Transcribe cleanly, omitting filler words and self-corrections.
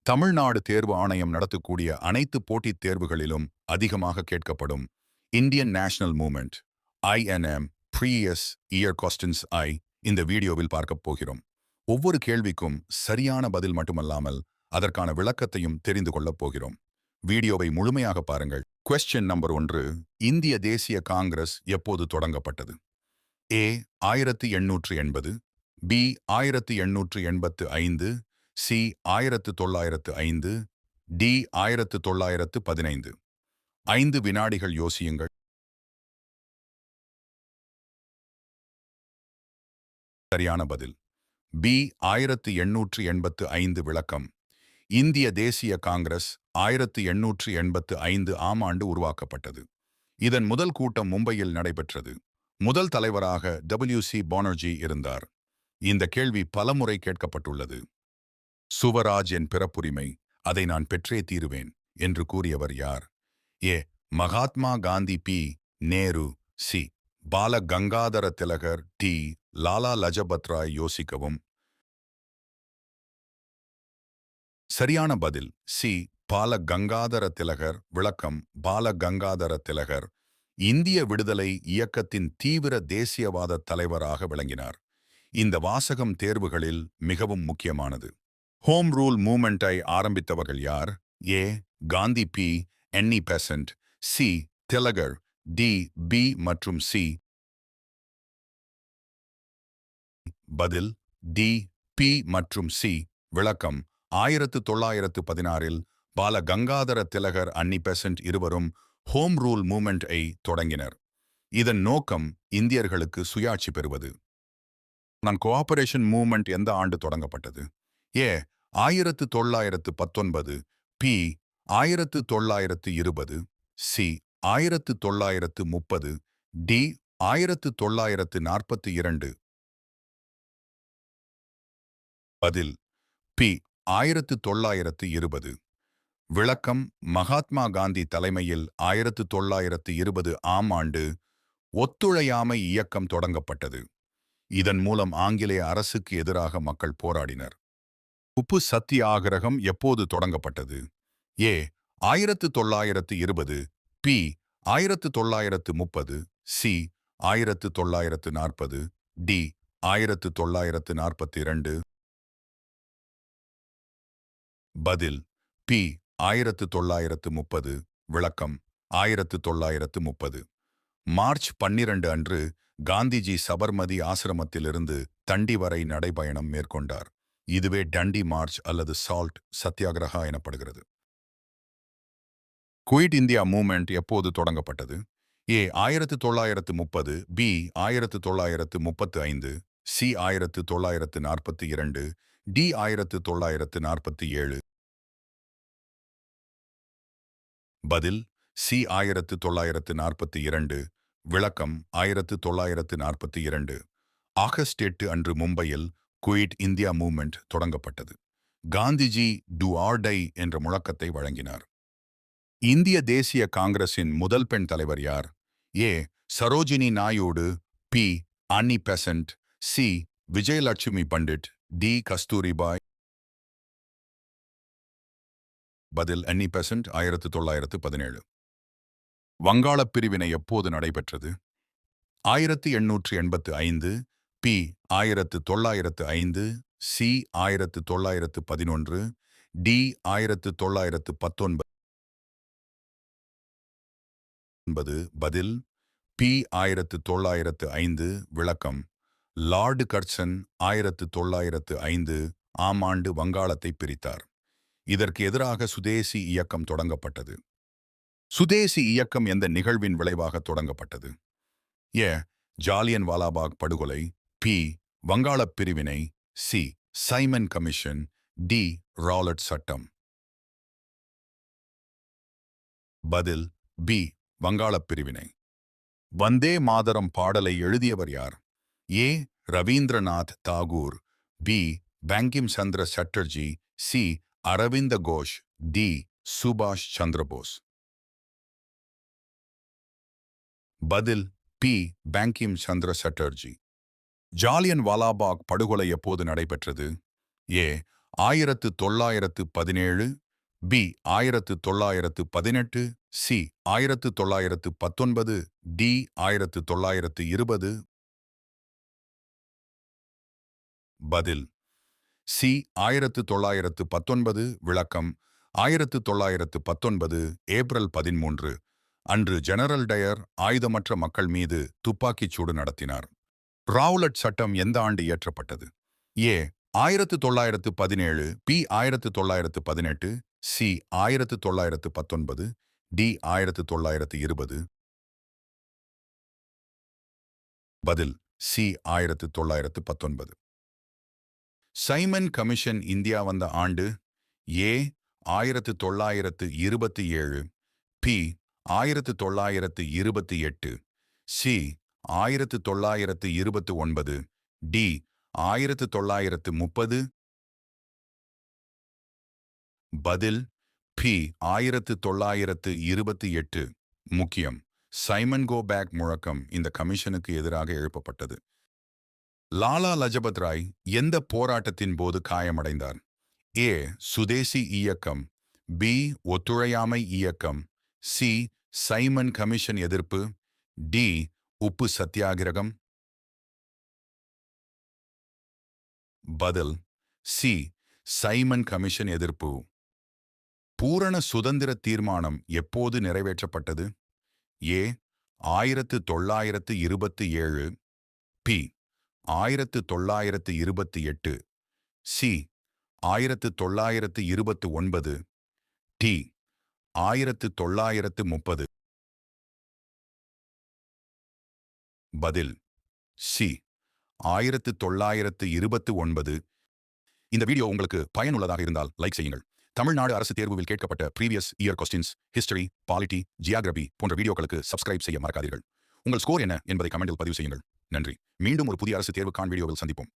தமிழ்நாடு தேர்வு ஆணையம் நடத்தக்கூடிய அனைத்து போட்டித் தேர்வுகளிலும் அதிகமாக கேட்கப்படும் Indian national movement INM previous year questions இந்த வீடியோவில் பார்க்கப் போகிறோம். ஒவ்வொரு கேள்விக்கும் சரியான பதில் மட்டுமல்லாமல் அதற்கான விளக்கத்தையும் தெரிந்து கொள்ளப் போகிறோம். வீடியோவை முழுமையாக பாருங்கள். Question number 1. இந்திய தேசிய காங்கிரஸ் எப்போது தொடங்கப்பட்டது? A 1880, B 1885, C 1905, D 1915. 5 வினாடிகள் யோசியுங்கள். சரியான பதில் B 1885. விளக்கம்: இந்திய தேசிய காங்கிரஸ் 1885 ஆம் ஆண்டு உருவாக்கப்பட்டது. இதன் முதல் கூட்டம் மும்பையில் நடைபெற்றது. முதல் தலைவராக WC பானர்ஜி இருந்தார். இந்த கேள்வி பலமுறை கேட்கப்பட்டுள்ளது. சுவராஜ் என் பிறப்புரிமை, அதை நான் பெற்றே தீருவேன் என்று கூறியவர் யார்? ஏ மகாத்மா காந்தி, பி நேரு, சி பால கங்காதர திலகர், டி லாலா லஜபத் ராய். யோசிக்கவும். சரியான பதில் சி பால கங்காதர திலகர். விளக்கம்: பால கங்காதர திலகர் இந்திய விடுதலை இயக்கத்தின் தீவிர தேசியவாத தலைவராக விளங்கினார். இந்த வாசகம் தேர்வுகளில் மிகவும் முக்கியமானது. ஹோம் ரூல் மூவ்மெண்டை ஆரம்பித்தவர்கள் யார்? ஏ காந்தி, பி என்னி பெசன்ட், சி திலகர், டி பி மற்றும் சி. பதில் டி பி மற்றும் சி. விளக்கம்: 1916 பால கங்காதர திலகர், அன்னி பெசன்ட் இருவரும் ஹோம் ரூல் மூவ்மெண்டை தொடங்கினர். இதன் நோக்கம் இந்தியர்களுக்கு சுயாட்சி பெறுவது. கோஆபரேஷன் மூவ்மெண்ட் எந்த ஆண்டு தொடங்கப்பட்டது? ஏ 1919, பி 1920, சி 1930, டி 1942. பதில் பி 1920. விளக்கம்: மகாத்மா காந்தி தலைமையில் 1920 ஆம் ஆண்டு ஒத்துழையாமை இயக்கம் தொடங்கப்பட்டது. இதன் மூலம் ஆங்கிலேய அரசுக்கு எதிராக மக்கள் போராடினர். உப்பு சத்தியாகிரகம் எப்போது தொடங்கப்பட்டது? ஏ 1920, பி 1930, சி 1940, டி 1942. பதில் பி 1930. விளக்கம்: 1930 மார்ச் 12 அன்று காந்திஜி சபர்மதி ஆசிரமத்திலிருந்து தண்டி வரை நடைபயணம் மேற்கொண்டார். இதுவே டண்டி மார்ச் அல்லது சால்ட் சத்தியாகிரகா எனப்படுகிறது. குயிட் இந்தியா மூவ்மெண்ட் எப்போது தொடங்கப்பட்டது? ஏ 1930, பி 1935, சி 1942, டி 1947. பதில் சி 1942. விளக்கம்: 1942 ஆகஸ்ட் 8 அன்று மும்பையில் குயிட் இந்தியா மூவ்மெண்ட் தொடங்கப்பட்டது. காந்திஜி டு ஆர் டை என்ற முழக்கத்தை வழங்கினார். இந்திய தேசிய காங்கிரசின் முதல் பெண் தலைவர் யார்? ஏ சரோஜினி நாயுடு, பி அன்னி பெசன்ட், சி விஜயலட்சுமி பண்டிட், டி கஸ்தூரிபாய். பதில் அன்னி பெசன்ட், 1917. வங்காளப் பிரிவினை எப்போது நடைபெற்றது? 1885, பி 1905, சி 1911, டி 1919. பதில் பி 1905. விளக்கம்: லார்டு கர்சன் 1905 ஆம் ஆண்டு வங்காளத்தை பிரித்தார். இதற்கு எதிராக சுதேசி இயக்கம் தொடங்கப்பட்டது. சுதேசி இயக்கம் எந்த நிகழ்வின் விளைவாக தொடங்கப்பட்டது? ஏ ஜாலியன் வாலாபாக் படுகொலை, பி வங்காளப் பிரிவினை, சி சைமன் கமிஷன், டி ராலட் சட்டம். பதில் பி வங்காளப் பிரிவினை. வந்தே மாதரம் பாடலை எழுதியவர் யார்? ஏ ரவீந்திரநாத் தாகூர், பி பங்கிம் சந்திர சட்டர்ஜி, சி அரவிந்த கோஷ், டி சுபாஷ் சந்திரபோஸ். பதில் பி பங்கிம் சந்திர சட்டர்ஜி. ஜாலியன் வாலாபாக் படுகொலை எப்போது நடைபெற்றது? ஏ 1917, பி 1918, சி 1919, டி 1920. பதில் சி 1919. விளக்கம் 1919 ஏப்ரல் 13 அன்று ஜெனரல் டயர் ஆயுதமற்ற மக்கள் மீது துப்பாக்கிச் சூடு நடத்தினார். ராவுலட் சட்டம் எந்த ஆண்டு இயற்றப்பட்டது? ஏ 1917, பி 1918, சி 1919, டி 1920. பதில் சி 1919. சைமன் கமிஷன் இந்தியா வந்த ஆண்டு? ஏ 1927, பி 1928, சி 1929, டி 1930. பதில் பி 1928. முக்கியம், சைமன் கோ பேக் முழக்கம் இந்த கமிஷனுக்கு எதிராக எழுப்பப்பட்டது. லாலா லஜபத் ராய் எந்த போராட்டத்தின் போது காயமடைந்தார்? ஏ சுதேசி இயக்கம், பி ஒத்துழையாமை இயக்கம், சி சைமன் கமிஷன் எதிர்ப்பு, டி உப்பு சத்தியாகிரகம். பதில் சி சைமன் கமிஷன் எதிர்ப்பு. பூரண சுதந்திர தீர்மானம் எப்போது நிறைவேற்றப்பட்டது? ஏ 1927, பி 1928, சி 1929, டி 1930. பதில் சி 1929. இந்த வீடியோ உங்களுக்கு பயனுள்ளதாக இருந்தால் லைக் செய்யுங்கள். தமிழ்நாடு அரசு தேர்வில் கேட்கப்பட்ட previous year questions, history, polity, geography போன்ற வீடியோக்களுக்கு சப்ஸ்கிரைப் செய்ய மறக்காதீர்கள். உங்கள் ஸ்கோர் என்ன என்பதை கமெண்டில் பதிவு செய்யுங்கள். நன்றி. மீண்டும் ஒரு புதிய அரசு தேர்வுக்கான வீடியோவில் சந்திப்போம்.